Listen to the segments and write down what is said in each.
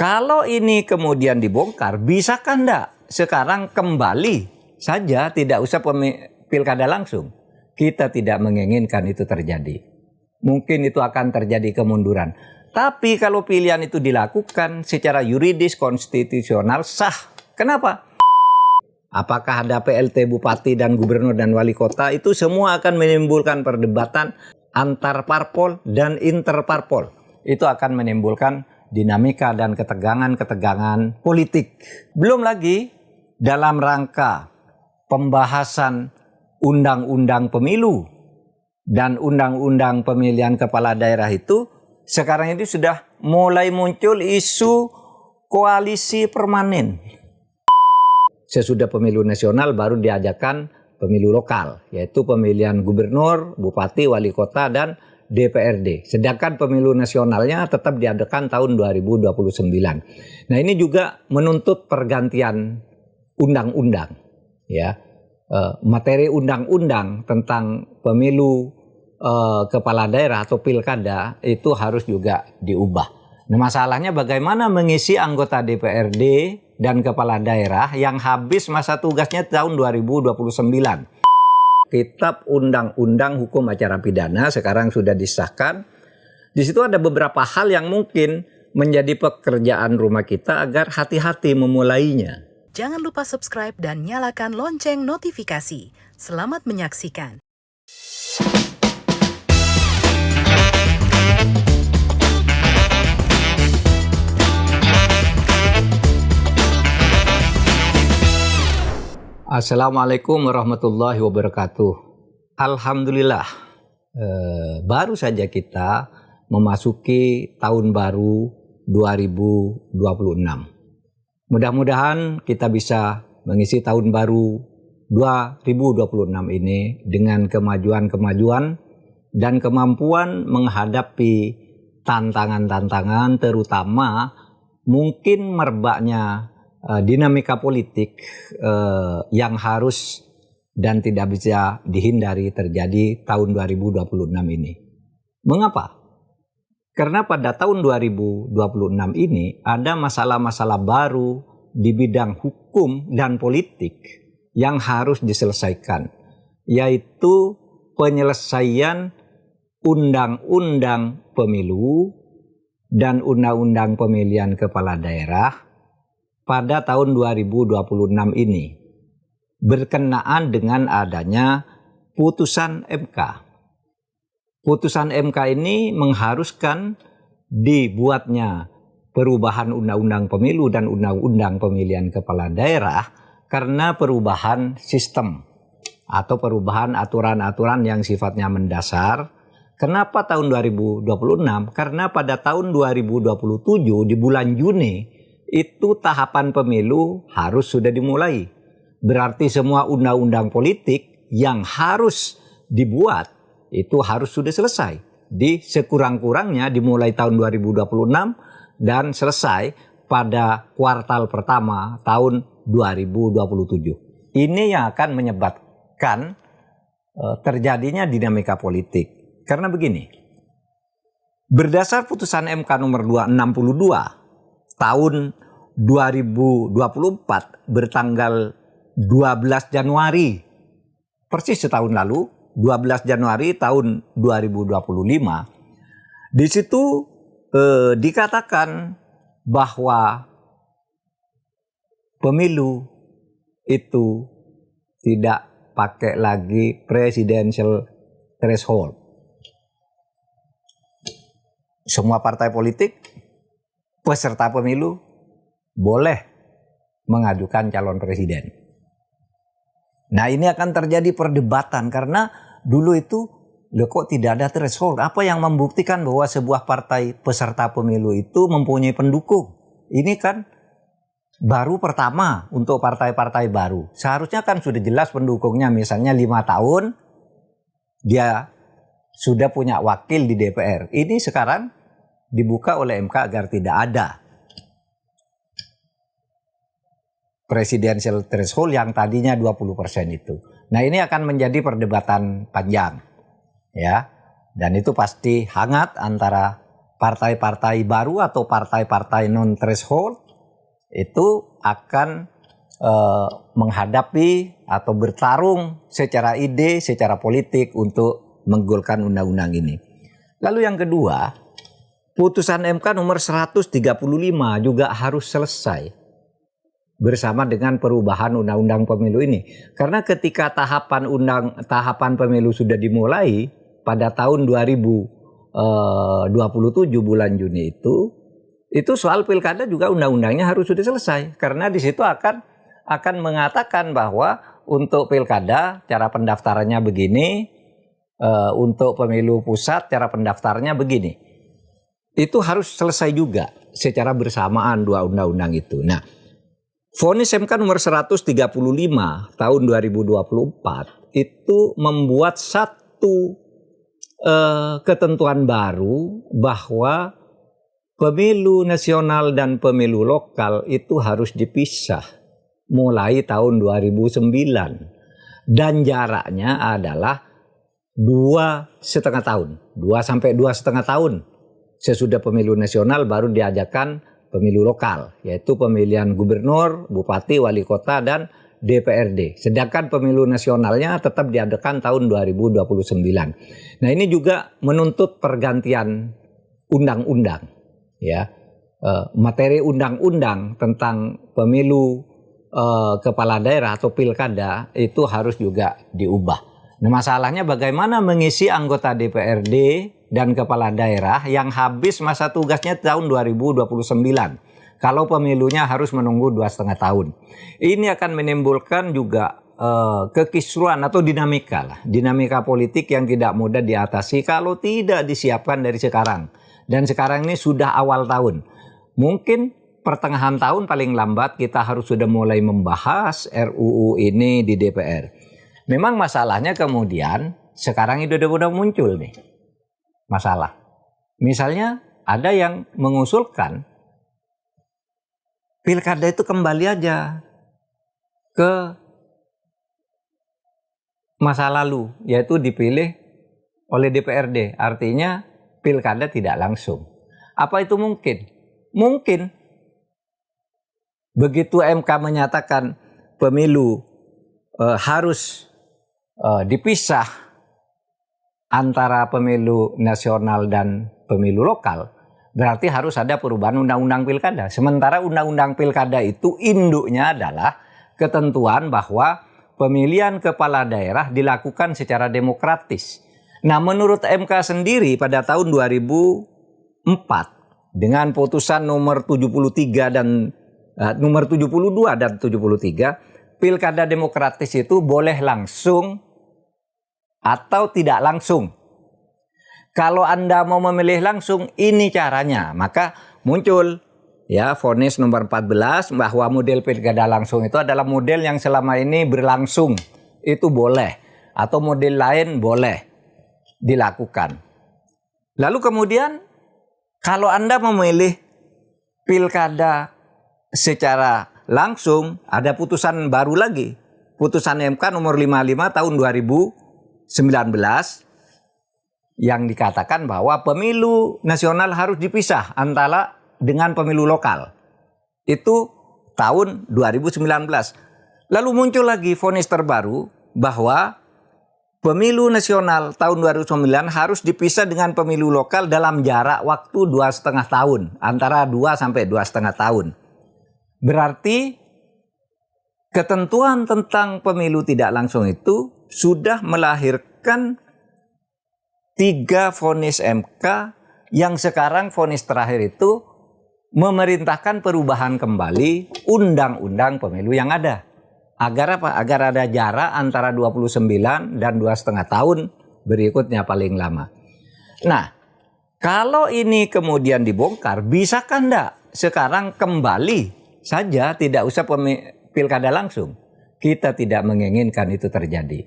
Kalau ini kemudian dibongkar, bisakah enggak sekarang kembali saja tidak usah pilkada langsung? Kita tidak menginginkan itu terjadi. Mungkin itu akan terjadi kemunduran. Tapi kalau pilihan itu dilakukan secara yuridis konstitusional sah. Kenapa? Apakah ada PLT bupati dan gubernur dan wali kota, itu semua akan menimbulkan perdebatan antar parpol dan interparpol. Itu akan menimbulkan dinamika dan ketegangan-ketegangan politik. Belum lagi dalam rangka pembahasan undang-undang pemilu dan undang-undang pemilihan kepala daerah itu, sekarang ini sudah mulai muncul isu koalisi permanen. Sesudah pemilu nasional baru diadakan pemilu lokal, yaitu pemilihan gubernur, bupati, wali kota, dan DPRD. Sedangkan pemilu nasionalnya tetap diadakan tahun 2029. Nah, ini juga menuntut pergantian undang-undang, ya. Materi undang-undang tentang pemilu kepala daerah atau pilkada itu harus juga diubah. Nah, masalahnya bagaimana mengisi anggota DPRD dan kepala daerah yang habis masa tugasnya tahun 2029. Kitab Undang-Undang Hukum Acara Pidana sekarang sudah disahkan. Di situ ada beberapa hal yang mungkin menjadi pekerjaan rumah kita agar hati-hati memulainya. Jangan lupa subscribe dan nyalakan lonceng notifikasi. Selamat menyaksikan. Assalamualaikum warahmatullahi wabarakatuh. Alhamdulillah, baru saja kita memasuki tahun baru 2026. Mudah-mudahan kita bisa mengisi tahun baru 2026 ini dengan kemajuan-kemajuan dan kemampuan menghadapi tantangan-tantangan, terutama mungkin merebaknya dinamika politik yang harus dan tidak bisa dihindari terjadi tahun 2026 ini. Mengapa? Karena pada tahun 2026 ini ada masalah-masalah baru di bidang hukum dan politik yang harus diselesaikan, yaitu penyelesaian undang-undang pemilu dan undang-undang pemilihan kepala daerah pada tahun 2026 ini berkenaan dengan adanya putusan MK. Putusan MK ini mengharuskan dibuatnya perubahan undang-undang pemilu dan undang-undang pemilihan kepala daerah karena perubahan sistem atau perubahan aturan-aturan yang sifatnya mendasar. Kenapa tahun 2026? Karena pada tahun 2027 di bulan Juni itu tahapan pemilu harus sudah dimulai. Berarti semua undang-undang politik yang harus dibuat itu harus sudah selesai. Di sekurang-kurangnya dimulai tahun 2026 dan selesai pada kuartal pertama tahun 2027. Ini yang akan menyebabkan terjadinya dinamika politik. Karena begini, berdasar putusan MK nomor 262 tahun 2024 bertanggal 12 Januari, persis setahun lalu, 12 Januari tahun 2025, di situ dikatakan bahwa pemilu itu tidak pakai lagi presidential threshold. Semua partai politik, peserta pemilu boleh mengajukan calon presiden. Nah, ini akan terjadi perdebatan karena dulu itu kok tidak ada threshold. Apa yang membuktikan bahwa sebuah partai peserta pemilu itu mempunyai pendukung? Ini kan baru pertama untuk partai-partai baru. Seharusnya kan sudah jelas pendukungnya, misalnya 5 tahun dia sudah punya wakil di DPR. Ini sekarang dibuka oleh MK agar tidak ada presidential threshold yang tadinya 20% itu. Nah, ini akan menjadi perdebatan panjang, ya. Dan itu pasti hangat antara partai-partai baru atau partai-partai non-threshold itu akan menghadapi atau bertarung secara ide, secara politik untuk menggolkan undang-undang ini. Lalu yang kedua, putusan MK nomor 135 juga harus selesai bersama dengan perubahan undang-undang pemilu ini. Karena ketika tahapan pemilu sudah dimulai pada tahun 2027 bulan Juni itu soal pilkada juga undang-undangnya harus sudah selesai. Karena di situ akan mengatakan bahwa untuk pilkada cara pendaftarannya begini, untuk pemilu pusat cara pendaftarannya begini. Itu harus selesai juga secara bersamaan dua undang-undang itu. Nah, vonis MK nomor 135 tahun 2024 itu membuat satu ketentuan baru bahwa pemilu nasional dan pemilu lokal itu harus dipisah mulai tahun 2009 dan jaraknya adalah 2,5 tahun, 2 sampai 2,5 tahun sesudah pemilu nasional baru diadakan pemilu lokal, yaitu pemilihan gubernur, bupati, wali kota, dan DPRD. Sedangkan pemilu nasionalnya tetap diadakan tahun 2029. Nah, ini juga menuntut pergantian undang-undang, ya, materi undang-undang tentang pemilu kepala daerah atau pilkada itu harus juga diubah. Nah, masalahnya bagaimana mengisi anggota DPRD dan kepala daerah yang habis masa tugasnya tahun 2029 kalau pemilunya harus menunggu 2,5 tahun. Ini akan menimbulkan juga kekisruan atau dinamika politik yang tidak mudah diatasi kalau tidak disiapkan dari sekarang. Dan sekarang ini sudah awal tahun. Mungkin pertengahan tahun paling lambat kita harus sudah mulai membahas RUU ini di DPR. Memang masalahnya kemudian sekarang itu udah muncul nih masalah. Misalnya ada yang mengusulkan pilkada itu kembali aja ke masa lalu, yaitu dipilih oleh DPRD. Artinya pilkada tidak langsung. Apa itu mungkin? Mungkin. Begitu MK menyatakan pemilu harus dipisah antara pemilu nasional dan pemilu lokal, berarti harus ada perubahan undang-undang pilkada. Sementara undang-undang pilkada itu induknya adalah ketentuan bahwa pemilihan kepala daerah dilakukan secara demokratis. Nah, menurut MK sendiri pada tahun 2004 dengan putusan nomor 73 dan nomor 72 dan 73, pilkada demokratis itu boleh langsung atau tidak langsung. Kalau Anda mau memilih langsung, ini caranya. Maka muncul ya vonis nomor 14 bahwa model pilkada langsung itu adalah model yang selama ini berlangsung. Itu boleh. Atau model lain boleh dilakukan. Lalu kemudian kalau Anda memilih pilkada secara langsung, ada putusan baru lagi. Putusan MK nomor 55 tahun 2019 yang dikatakan bahwa pemilu nasional harus dipisah antara dengan pemilu lokal. Itu tahun 2019. Lalu muncul lagi vonis terbaru bahwa pemilu nasional tahun 2009 harus dipisah dengan pemilu lokal dalam jarak waktu 2,5 tahun. Antara 2 sampai 2,5 tahun. Berarti ketentuan tentang pemilu tidak langsung itu sudah melahirkan 3 vonis MK yang sekarang vonis terakhir itu memerintahkan perubahan kembali undang-undang pemilu yang ada. Agar apa? Agar ada jarak antara 29 dan 2,5 tahun berikutnya paling lama. Nah, kalau ini kemudian dibongkar, bisakah enggak sekarang kembali saja tidak usah pilkada langsung? Kita tidak menginginkan itu terjadi.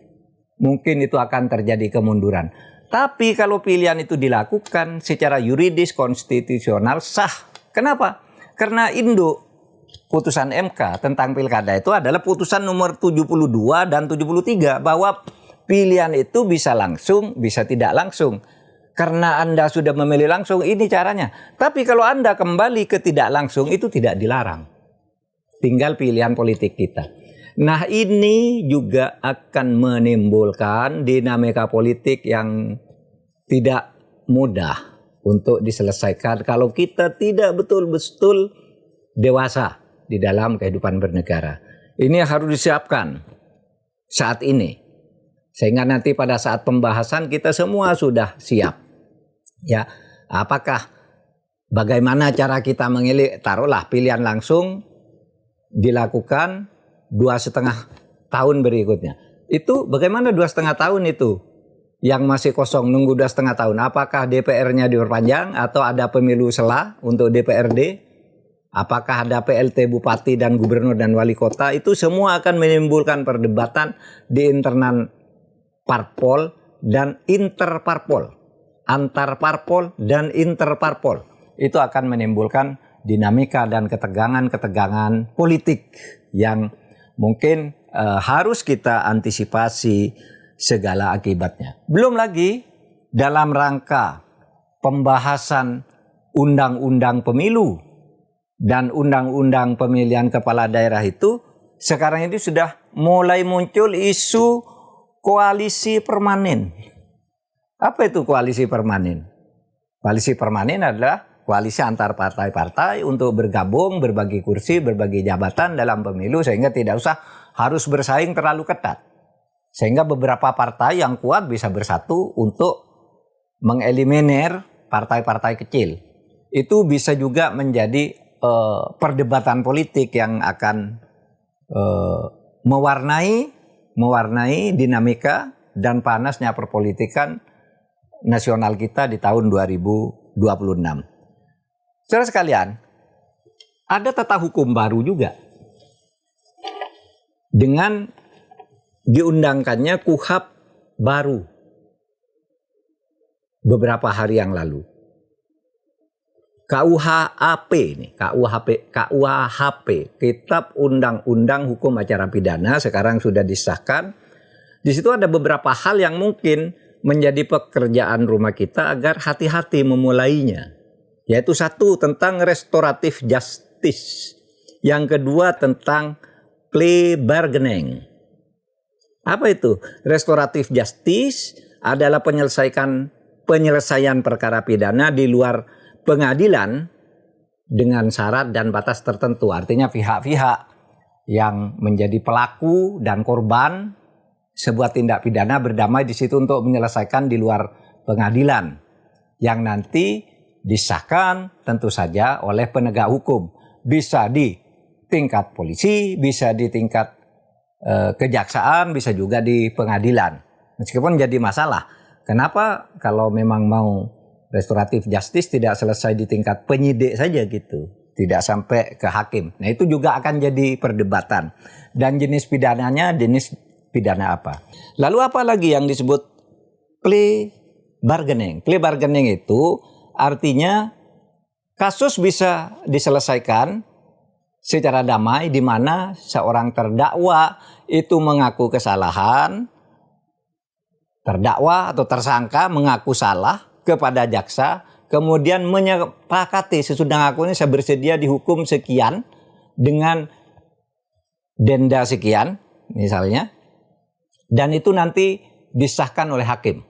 Mungkin itu akan terjadi kemunduran. Tapi kalau pilihan itu dilakukan secara yuridis konstitusional sah. Kenapa? Karena induk putusan MK tentang pilkada itu adalah putusan nomor 72 dan 73 bahwa pilihan itu bisa langsung, bisa tidak langsung. Karena Anda sudah memilih langsung, ini caranya. Tapi kalau Anda kembali ke tidak langsung, itu tidak dilarang. Tinggal pilihan politik kita. Nah, ini juga akan menimbulkan dinamika politik yang tidak mudah untuk diselesaikan kalau kita tidak betul-betul dewasa di dalam kehidupan bernegara. Ini harus disiapkan saat ini. Sehingga nanti pada saat pembahasan kita semua sudah siap. Ya, apakah bagaimana cara kita memilih, taruhlah pilihan langsung dilakukan 2,5 tahun berikutnya. Itu bagaimana 2,5 tahun itu yang masih kosong nunggu 2,5 tahun? Apakah DPR-nya diperpanjang atau ada pemilu sela untuk DPRD? Apakah ada PLT bupati dan gubernur dan wali kota? Itu semua akan menimbulkan perdebatan di internal parpol dan interparpol. Antar parpol dan interparpol. Itu akan menimbulkan dinamika dan ketegangan-ketegangan politik yang mungkin harus kita antisipasi segala akibatnya. Belum lagi dalam rangka pembahasan undang-undang pemilu dan undang-undang pemilihan kepala daerah itu, sekarang ini sudah mulai muncul isu koalisi permanen. Apa itu koalisi permanen? Koalisi permanen adalah koalisi antar partai-partai untuk bergabung, berbagi kursi, berbagi jabatan dalam pemilu sehingga tidak usah harus bersaing terlalu ketat. Sehingga beberapa partai yang kuat bisa bersatu untuk mengeliminir partai-partai kecil. Itu bisa juga menjadi perdebatan politik yang akan mewarnai dinamika dan panasnya perpolitikan nasional kita di tahun 2026. Saudara sekalian, ada tata hukum baru juga dengan diundangkannya KUHP baru beberapa hari yang lalu. KUHP ini, KUHP, Kitab Undang-Undang Hukum Acara Pidana sekarang sudah disahkan. Di situ ada beberapa hal yang mungkin menjadi pekerjaan rumah kita agar hati-hati memulainya. Yaitu satu, tentang restoratif justice. Yang kedua, tentang plea bargaining. Apa itu? Restoratif justice adalah penyelesaian perkara pidana di luar pengadilan dengan syarat dan batas tertentu. Artinya pihak-pihak yang menjadi pelaku dan korban sebuah tindak pidana berdamai di situ untuk menyelesaikan di luar pengadilan yang nanti disahkan tentu saja oleh penegak hukum. Bisa di tingkat polisi, bisa di tingkat kejaksaan, bisa juga di pengadilan. Meskipun jadi masalah, kenapa kalau memang mau restoratif justice tidak selesai di tingkat penyidik saja gitu, tidak sampai ke hakim. Nah, itu juga akan jadi perdebatan. Dan jenis pidananya jenis pidana apa. Lalu apa lagi yang disebut plea bargaining? Plea bargaining itu artinya kasus bisa diselesaikan secara damai di mana seorang terdakwa itu mengaku kesalahan, terdakwa atau tersangka mengaku salah kepada jaksa, kemudian menyepakati sesudah ngaku ini saya bersedia dihukum sekian dengan denda sekian misalnya. Dan itu nanti disahkan oleh hakim,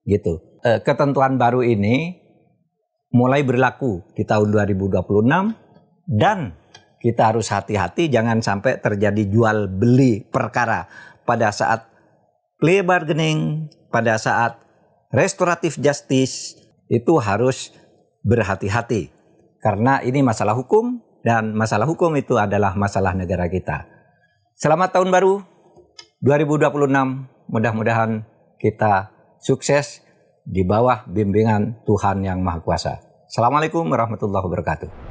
gitu. Ketentuan baru ini mulai berlaku di tahun 2026 dan kita harus hati-hati jangan sampai terjadi jual beli perkara pada saat plea bargaining, pada saat restoratif justice itu harus berhati-hati karena ini masalah hukum dan masalah hukum itu adalah masalah negara kita. Selamat tahun baru 2026, mudah-mudahan kita sukses di bawah bimbingan Tuhan Yang Maha Kuasa. Assalamualaikum warahmatullahi wabarakatuh.